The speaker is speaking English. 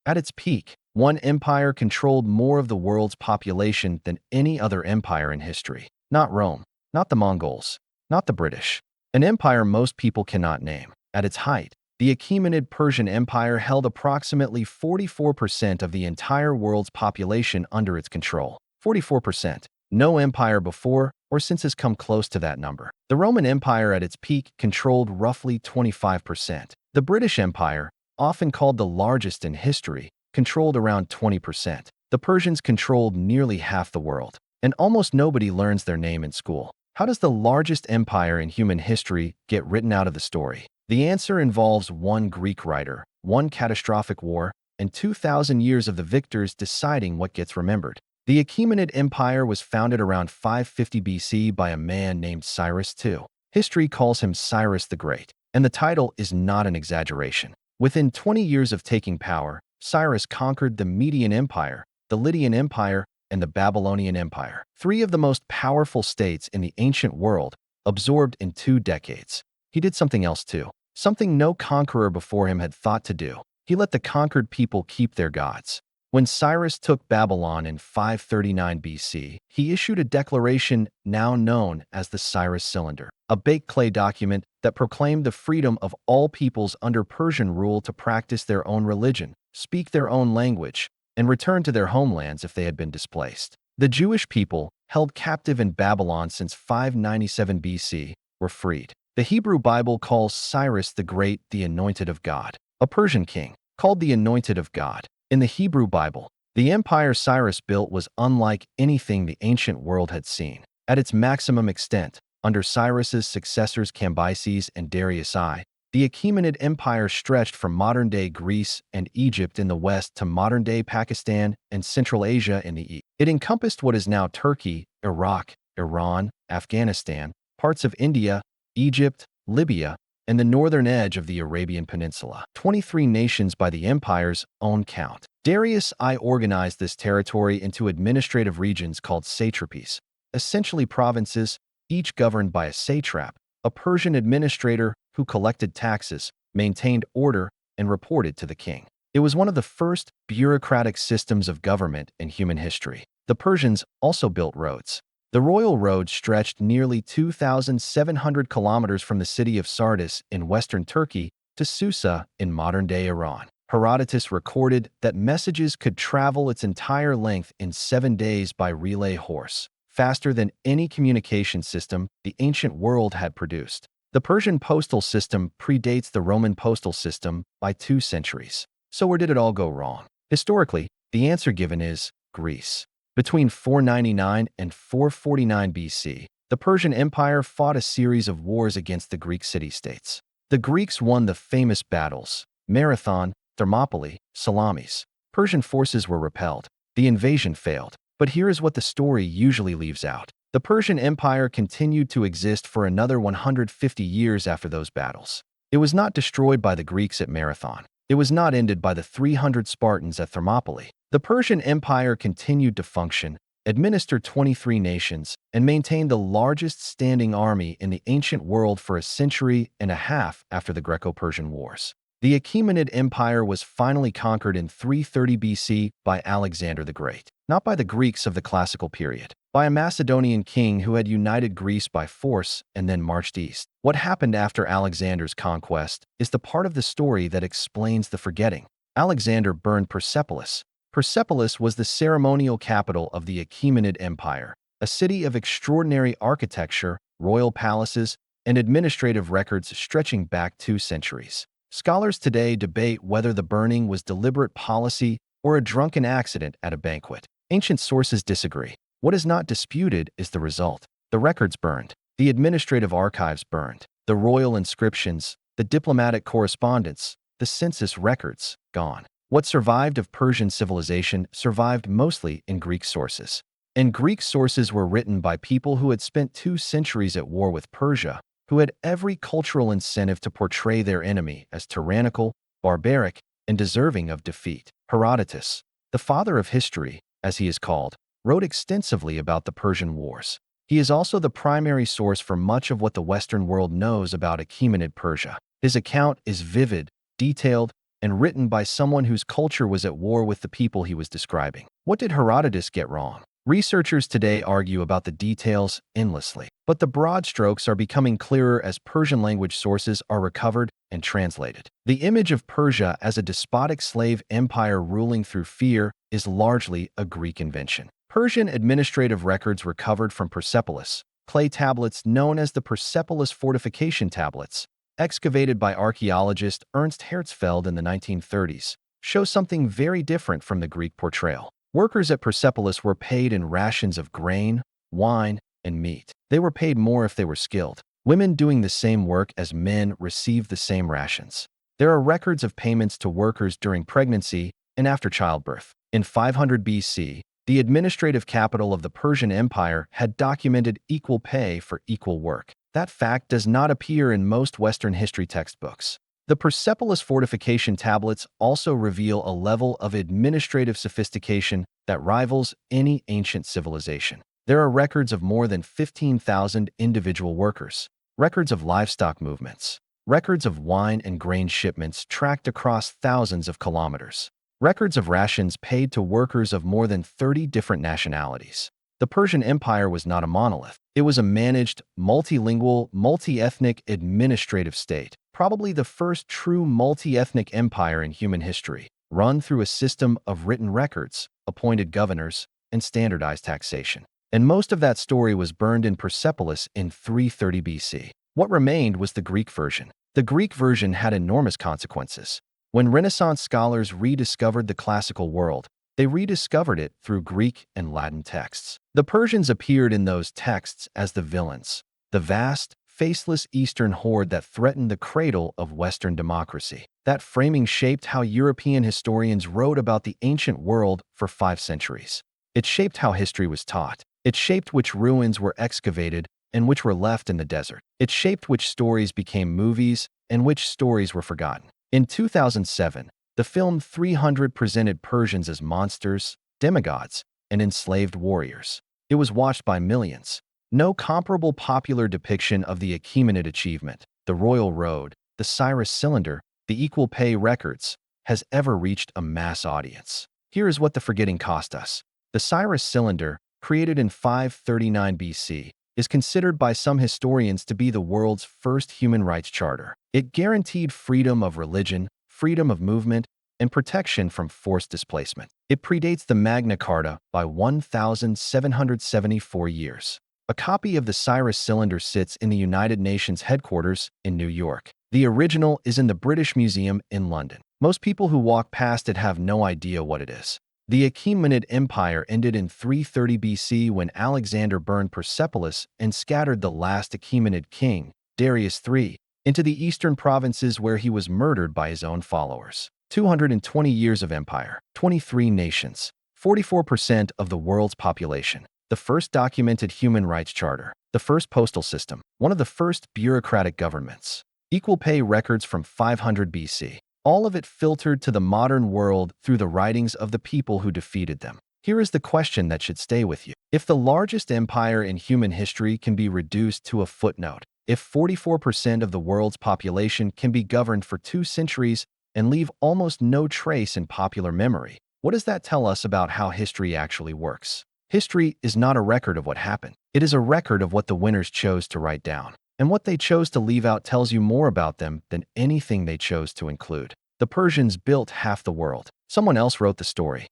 At its peak, one empire controlled more of the world's population than any other empire in history. Not Rome, not the Mongols, not the British. An empire most people cannot name. At its height, the Achaemenid Persian Empire held approximately 44% of the entire world's population under its control. 44%. No empire before or since has come close to that number. The Roman Empire at its peak controlled roughly 25%. The British Empire, often called the largest in history, controlled around 20%. The Persians controlled nearly half the world, and almost nobody learns their name in school. How does the largest empire in human history get written out of the story? The answer involves one Greek writer, one catastrophic war, and 2,000 years of the victors deciding what gets remembered. The Achaemenid Empire was founded around 550 BC by a man named Cyrus II. History calls him Cyrus the Great, and the title is not an exaggeration. Within 20 years of taking power, Cyrus conquered the Median Empire, the Lydian Empire, and the Babylonian Empire, three of the most powerful states in the ancient world, absorbed in 2 decades. He did something else too, something no conqueror before him had thought to do. He let the conquered people keep their gods. When Cyrus took Babylon in 539 BC, he issued a declaration now known as the Cyrus Cylinder, a baked clay document that proclaimed the freedom of all peoples under Persian rule to practice their own religion, speak their own language, and return to their homelands if they had been displaced. The Jewish people, held captive in Babylon since 597 BC, were freed. The Hebrew Bible calls Cyrus the Great the Anointed of God, a Persian king, called the Anointed of God. In the Hebrew Bible, the empire Cyrus built was unlike anything the ancient world had seen. At its maximum extent, under Cyrus's successors Cambyses and Darius I, the Achaemenid Empire stretched from modern-day Greece and Egypt in the west to modern-day Pakistan and Central Asia in the east. It encompassed what is now Turkey, Iraq, Iran, Afghanistan, parts of India, Egypt, Libya, and the northern edge of the Arabian Peninsula. 23 nations by the empire's own count. Darius I organized this territory into administrative regions called satrapies, essentially provinces, each governed by a satrap, a Persian administrator who collected taxes, maintained order, and reported to the king. It was one of the first bureaucratic systems of government in human history. The Persians also built roads. The royal road stretched nearly 2,700 kilometers from the city of Sardis in western Turkey to Susa in modern-day Iran. Herodotus recorded that messages could travel its entire length in 7 days by relay horse, faster than any communication system the ancient world had produced. The Persian postal system predates the Roman postal system by 2 centuries. So where did it all go wrong? Historically, the answer given is Greece. Between 499 and 449 BC, the Persian Empire fought a series of wars against the Greek city-states. The Greeks won the famous battles, Marathon, Thermopylae, Salamis. Persian forces were repelled. The invasion failed. But here is what the story usually leaves out. The Persian Empire continued to exist for another 150 years after those battles. It was not destroyed by the Greeks at Marathon. It was not ended by the 300 Spartans at Thermopylae. The Persian Empire continued to function, administer 23 nations, and maintain the largest standing army in the ancient world for a century and a half after the Greco-Persian Wars. The Achaemenid Empire was finally conquered in 330 BC by Alexander the Great, not by the Greeks of the classical period, by a Macedonian king who had united Greece by force and then marched east. What happened after Alexander's conquest is the part of the story that explains the forgetting. Alexander burned Persepolis. Persepolis was the ceremonial capital of the Achaemenid Empire, a city of extraordinary architecture, royal palaces, and administrative records stretching back 2 centuries. Scholars today debate whether the burning was deliberate policy or a drunken accident at a banquet. Ancient sources disagree. What is not disputed is the result. The records burned. The administrative archives burned. The royal inscriptions, the diplomatic correspondence, the census records, gone. What survived of Persian civilization survived mostly in Greek sources. And Greek sources were written by people who had spent 2 centuries at war with Persia, who had every cultural incentive to portray their enemy as tyrannical, barbaric, and deserving of defeat. Herodotus, the father of history, as he is called, wrote extensively about the Persian Wars. He is also the primary source for much of what the Western world knows about Achaemenid Persia. His account is vivid, detailed, and written by someone whose culture was at war with the people he was describing. What did Herodotus get wrong? Researchers today argue about the details endlessly, but the broad strokes are becoming clearer as Persian language sources are recovered and translated. The image of Persia as a despotic slave empire ruling through fear is largely a Greek invention. Persian administrative records recovered from Persepolis, clay tablets known as the Persepolis Fortification Tablets, excavated by archaeologist Ernst Herzfeld in the 1930s, show something very different from the Greek portrayal. Workers at Persepolis were paid in rations of grain, wine, and meat. They were paid more if they were skilled. Women doing the same work as men received the same rations. There are records of payments to workers during pregnancy and after childbirth. In 500 BC, the administrative capital of the Persian Empire had documented equal pay for equal work. That fact does not appear in most Western history textbooks. The Persepolis Fortification Tablets also reveal a level of administrative sophistication that rivals any ancient civilization. There are records of more than 15,000 individual workers, records of livestock movements, records of wine and grain shipments tracked across thousands of kilometers, records of rations paid to workers of more than 30 different nationalities. The Persian Empire was not a monolith. It was a managed, multilingual, multi-ethnic administrative state, probably the first true multi-ethnic empire in human history, run through a system of written records, appointed governors, and standardized taxation. And most of that story was burned in Persepolis in 330 BC. What remained was the Greek version. The Greek version had enormous consequences. When Renaissance scholars rediscovered the classical world, they rediscovered it through Greek and Latin texts. The Persians appeared in those texts as the villains, the vast, faceless Eastern horde that threatened the cradle of Western democracy. That framing shaped how European historians wrote about the ancient world for 5 centuries. It shaped how history was taught. It shaped which ruins were excavated and which were left in the desert. It shaped which stories became movies and which stories were forgotten. In 2007, the film 300 presented Persians as monsters, demigods, and enslaved warriors. It was watched by millions. No comparable popular depiction of the Achaemenid achievement, the royal road, the Cyrus cylinder, the equal pay records, has ever reached a mass audience. Here is what the forgetting cost us. The Cyrus cylinder, created in 539 BC, is considered by some historians to be the world's first human rights charter. It guaranteed freedom of religion, freedom of movement, and protection from forced displacement. It predates the Magna Carta by 1,774 years. A copy of the Cyrus cylinder sits in the United Nations headquarters in New York. The original is in the British Museum in London. Most people who walk past it have no idea what it is. The Achaemenid Empire ended in 330 BC when Alexander burned Persepolis and scattered the last Achaemenid king, Darius III, into the eastern provinces where he was murdered by his own followers. 220 years of empire, 23 nations, 44% of the world's population, the first documented human rights charter, the first postal system, one of the first bureaucratic governments, equal pay records from 500 BC. All of it filtered to the modern world through the writings of the people who defeated them. Here is the question that should stay with you. If the largest empire in human history can be reduced to a footnote, if 44% of the world's population can be governed for 2 centuries and leave almost no trace in popular memory, what does that tell us about how history actually works? History is not a record of what happened. It is a record of what the winners chose to write down. And what they chose to leave out tells you more about them than anything they chose to include. The Persians built half the world. Someone else wrote the story.